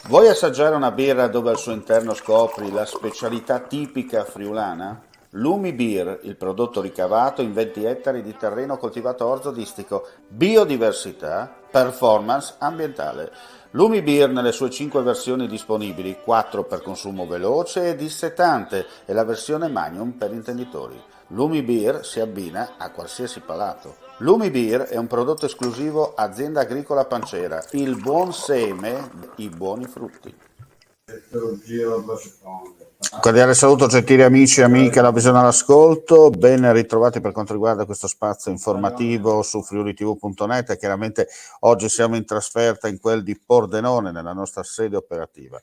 Vuoi assaggiare una birra dove al suo interno scopri la specialità tipica friulana? Lumi Beer, il prodotto ricavato in 20 ettari di terreno coltivato orzodistico, biodiversità, performance ambientale. Lumi Beer nelle sue 5 versioni disponibili, 4 per consumo veloce e dissetante e la versione Magnum per intenditori. Lumi Beer si abbina a qualsiasi palato. Lumi Beer è un prodotto esclusivo Azienda Agricola Pancera, il buon seme, i buoni frutti. Cordiale saluto gentili amici e amiche alla visione all'ascolto, ben ritrovati per quanto riguarda questo spazio informativo su friulitv.net e chiaramente oggi siamo in trasferta in quel di Pordenone nella nostra sede operativa.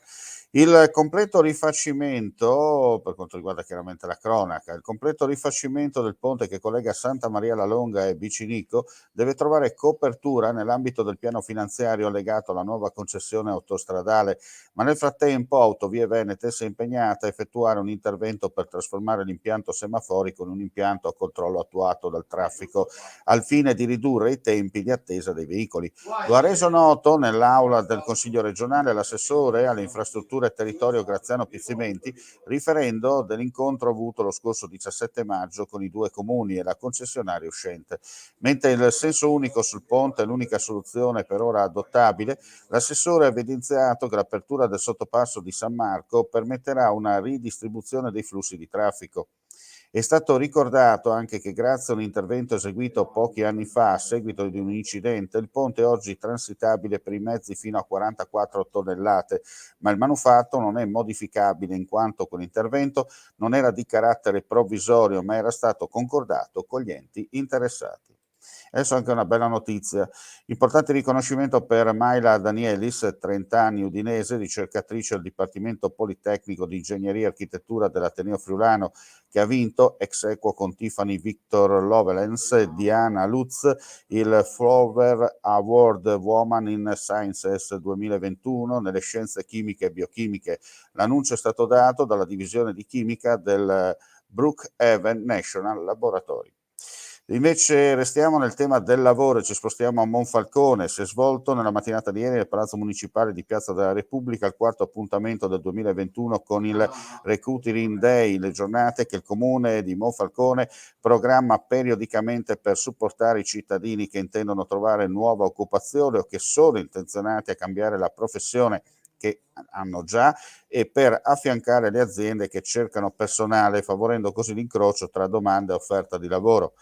Il completo rifacimento, per quanto riguarda chiaramente la cronaca, il completo rifacimento del ponte che collega Santa Maria la Longa e Bicinico deve trovare copertura nell'ambito del piano finanziario legato alla nuova concessione autostradale, ma nel frattempo Autovie Venete si è impegnata a effettuare un intervento per trasformare l'impianto semaforico in un impianto a controllo attuato dal traffico al fine di ridurre i tempi di attesa dei veicoli. Lo ha reso noto nell'aula del Consiglio regionale l'assessore alle infrastrutture e territorio Graziano Pizzimenti, riferendo dell'incontro avuto lo scorso 17 maggio con i due comuni e la concessionaria uscente. Mentre il senso unico sul ponte è l'unica soluzione per ora adottabile, l'assessore ha evidenziato che l'apertura del sottopasso di San Marco permetterà una ridistribuzione dei flussi di traffico. È stato ricordato anche che grazie a un intervento eseguito pochi anni fa a seguito di un incidente, il ponte è oggi transitabile per i mezzi fino a 44 tonnellate, ma il manufatto non è modificabile in quanto quell'intervento non era di carattere provvisorio, ma era stato concordato con gli enti interessati. Adesso anche una bella notizia. Importante riconoscimento per Maila Danielis, 30 anni, udinese, ricercatrice al Dipartimento Politecnico di Ingegneria e Architettura dell'Ateneo Friulano, che ha vinto, ex equo con Tiffany Victor Lovelens e Diana Lutz, il Flower Award Woman in Sciences 2021 nelle scienze chimiche e biochimiche. L'annuncio è stato dato dalla divisione di chimica del Brookhaven National Laboratory. Invece restiamo nel tema del lavoro e ci spostiamo a Monfalcone. Si è svolto nella mattinata di ieri nel Palazzo Municipale di Piazza della Repubblica il quarto appuntamento del 2021 con il Recruiting Day, le giornate che il comune di Monfalcone programma periodicamente per supportare i cittadini che intendono trovare nuova occupazione o che sono intenzionati a cambiare la professione che hanno già e per affiancare le aziende che cercano personale, favorendo così l'incrocio tra domanda e offerta di lavoro.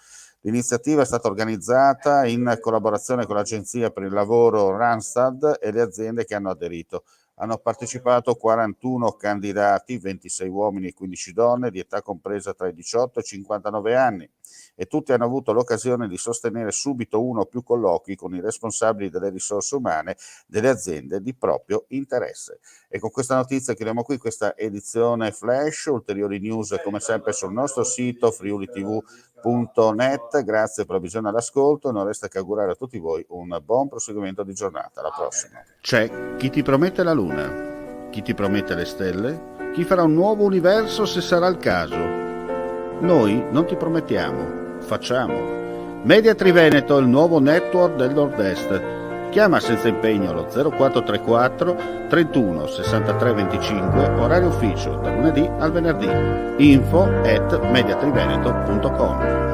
L'iniziativa è stata organizzata in collaborazione con l'Agenzia per il Lavoro Randstad e le aziende che hanno aderito. Hanno partecipato 41 candidati, 26 uomini e 15 donne, di età compresa tra i 18 e i 59 anni, e tutti hanno avuto l'occasione di sostenere subito uno o più colloqui con i responsabili delle risorse umane delle aziende di proprio interesse. E con questa notizia chiudiamo qui questa edizione flash. Ulteriori news come sempre sul nostro sito friulitv.net. Grazie per la visione e all'ascolto, non resta che augurare a tutti voi un buon proseguimento di giornata. Alla prossima. C'è chi ti promette la luna, chi ti promette le stelle, chi farà un nuovo universo se sarà il caso. Noi non ti promettiamo, facciamo. Media Triveneto, il nuovo network del Nord-Est. Chiama senza impegno allo 0434 31 63 25, orario ufficio, da lunedì al venerdì. info@mediatriveneto.com.